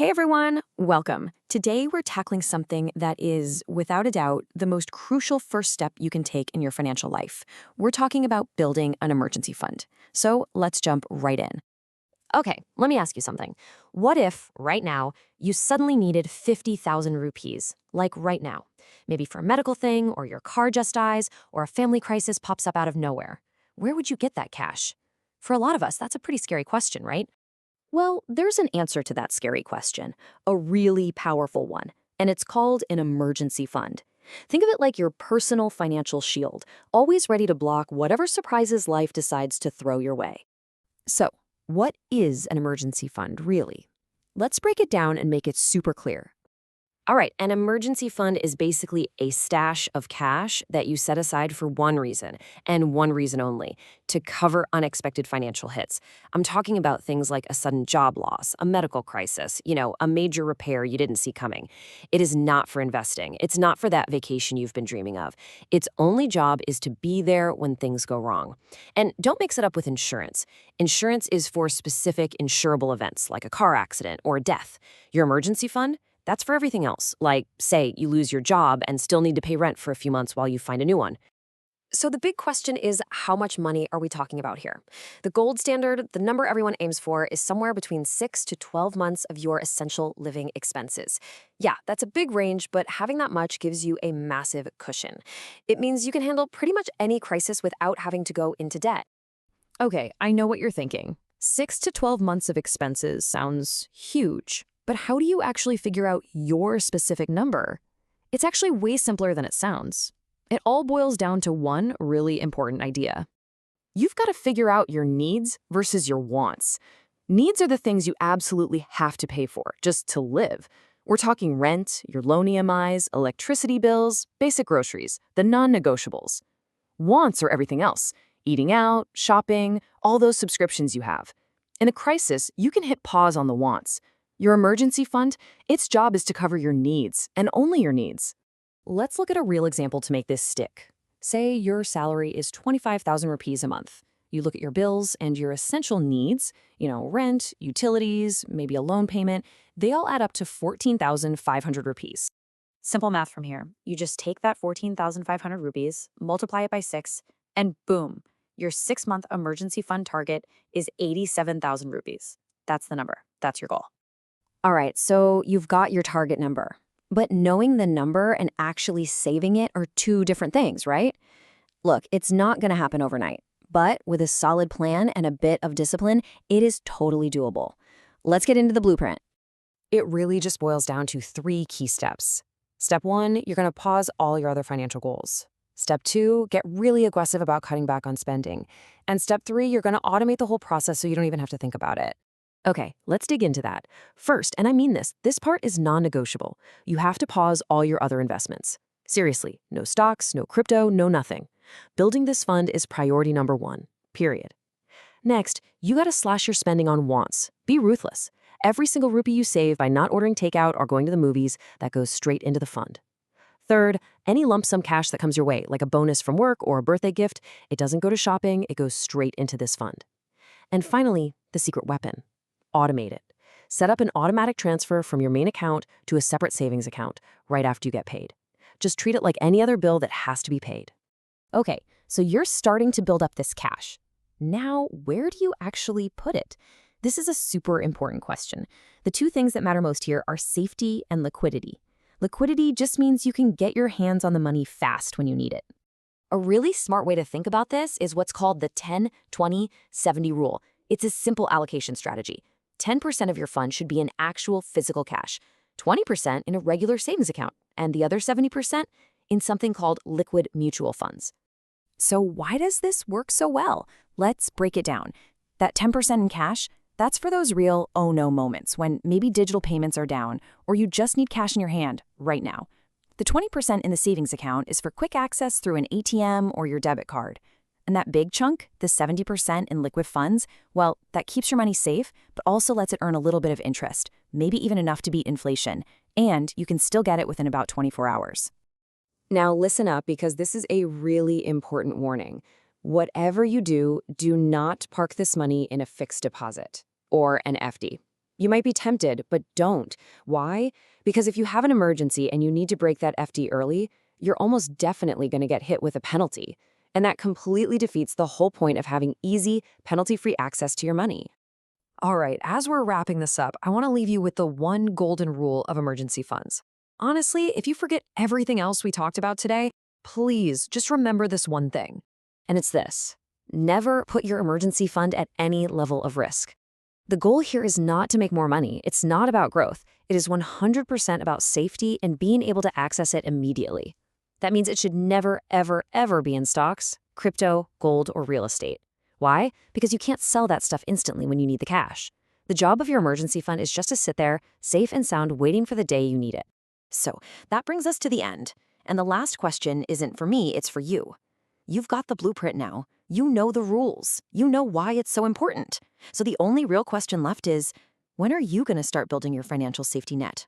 Hey everyone, welcome. Today we're tackling something that is, without a doubt, the most crucial first step you can take in your financial life. We're talking about building an emergency fund. So let's jump right in. Okay, let me ask you something. What if, right now, you suddenly needed 50,000 rupees? Like right now. Maybe for a medical thing, or your car just dies, or a family crisis pops up out of nowhere. Where would you get that cash? For a lot of us, that's a pretty scary question, right? Well, there's an answer to that scary question, a really powerful one, and it's called an emergency fund. Think of it like your personal financial shield, always ready to block whatever surprises life decides to throw your way. So, what is an emergency fund, really? Let's break it down and make it super clear. All right, an emergency fund is basically a stash of cash that you set aside for one reason, and one reason only, to cover unexpected financial hits. I'm talking about things like a sudden job loss, a medical crisis, a major repair you didn't see coming. It is not for investing. It's not for that vacation you've been dreaming of. Its only job is to be there when things go wrong. And don't mix it up with insurance. Insurance is for specific insurable events, like a car accident or a death. Your emergency fund? That's for everything else, like, say, you lose your job and still need to pay rent for a few months while you find a new one. So the big question is, how much money are we talking about here? The gold standard, the number everyone aims for, is somewhere between 6 to 12 months of your essential living expenses. Yeah, that's a big range, but having that much gives you a massive cushion. It means you can handle pretty much any crisis without having to go into debt. Okay, I know what you're thinking. 6 to 12 months of expenses sounds huge. But how do you actually figure out your specific number? It's actually way simpler than it sounds. It all boils down to one really important idea. You've got to figure out your needs versus your wants. Needs are the things you absolutely have to pay for, just to live. We're talking rent, your loan EMIs, electricity bills, basic groceries, the non-negotiables. Wants are everything else: eating out, shopping, all those subscriptions you have. In a crisis, you can hit pause on the wants. Your emergency fund, its job is to cover your needs, and only your needs. Let's look at a real example to make this stick. Say your salary is 25,000 rupees a month. You look at your bills and your essential needs, rent, utilities, maybe a loan payment, they all add up to 14,500 rupees. Simple math from here. You just take that 14,500 rupees, multiply it by 6, and boom, your 6-month emergency fund target is 87,000 rupees. That's the number. That's your goal. All right, so you've got your target number. But knowing the number and actually saving it are two different things, right? Look, it's not going to happen overnight. But with a solid plan and a bit of discipline, it is totally doable. Let's get into the blueprint. It really just boils down to 3 key steps. Step 1, you're going to pause all your other financial goals. Step 2, get really aggressive about cutting back on spending. And step 3, you're going to automate the whole process so you don't even have to think about it. Okay, let's dig into that. First, and I mean this part is non-negotiable. You have to pause all your other investments. Seriously, no stocks, no crypto, no nothing. Building this fund is priority number 1, period. Next, you gotta slash your spending on wants. Be ruthless. Every single rupee you save by not ordering takeout or going to the movies, that goes straight into the fund. Third, any lump sum cash that comes your way, like a bonus from work or a birthday gift, it doesn't go to shopping, it goes straight into this fund. And finally, the secret weapon. Automate it. Set up an automatic transfer from your main account to a separate savings account right after you get paid. Just treat it like any other bill that has to be paid. Okay, so you're starting to build up this cash. Now, where do you actually put it? This is a super important question. The two things that matter most here are safety and liquidity. Liquidity just means you can get your hands on the money fast when you need it. A really smart way to think about this is what's called the 10-20-70 rule. It's a simple allocation strategy. 10% of your fund should be in actual physical cash, 20% in a regular savings account, and the other 70% in something called liquid mutual funds. So why does this work so well? Let's break it down. That 10% in cash, that's for those real oh no moments when maybe digital payments are down or you just need cash in your hand right now. The 20% in the savings account is for quick access through an ATM or your debit card. And that big chunk, the 70% in liquid funds, well, that keeps your money safe, but also lets it earn a little bit of interest, maybe even enough to beat inflation. And you can still get it within about 24 hours. Now listen up, because this is a really important warning. Whatever you do, do not park this money in a fixed deposit or an FD. You might be tempted, but don't. Why? Because if you have an emergency and you need to break that FD early, you're almost definitely going to get hit with a penalty. And that completely defeats the whole point of having easy, penalty-free access to your money. All right, as we're wrapping this up, I want to leave you with the one golden rule of emergency funds. Honestly, if you forget everything else we talked about today, please just remember this one thing. And it's this: never put your emergency fund at any level of risk. The goal here is not to make more money. It's not about growth. It is 100% about safety and being able to access it immediately. That means it should never, ever, ever be in stocks, crypto, gold, or real estate. Why? Because you can't sell that stuff instantly when you need the cash. The job of your emergency fund is just to sit there, safe and sound, waiting for the day you need it. So that brings us to the end. And the last question isn't for me, it's for you. You've got the blueprint now. You know the rules. You know why it's so important. So the only real question left is, when are you going to start building your financial safety net?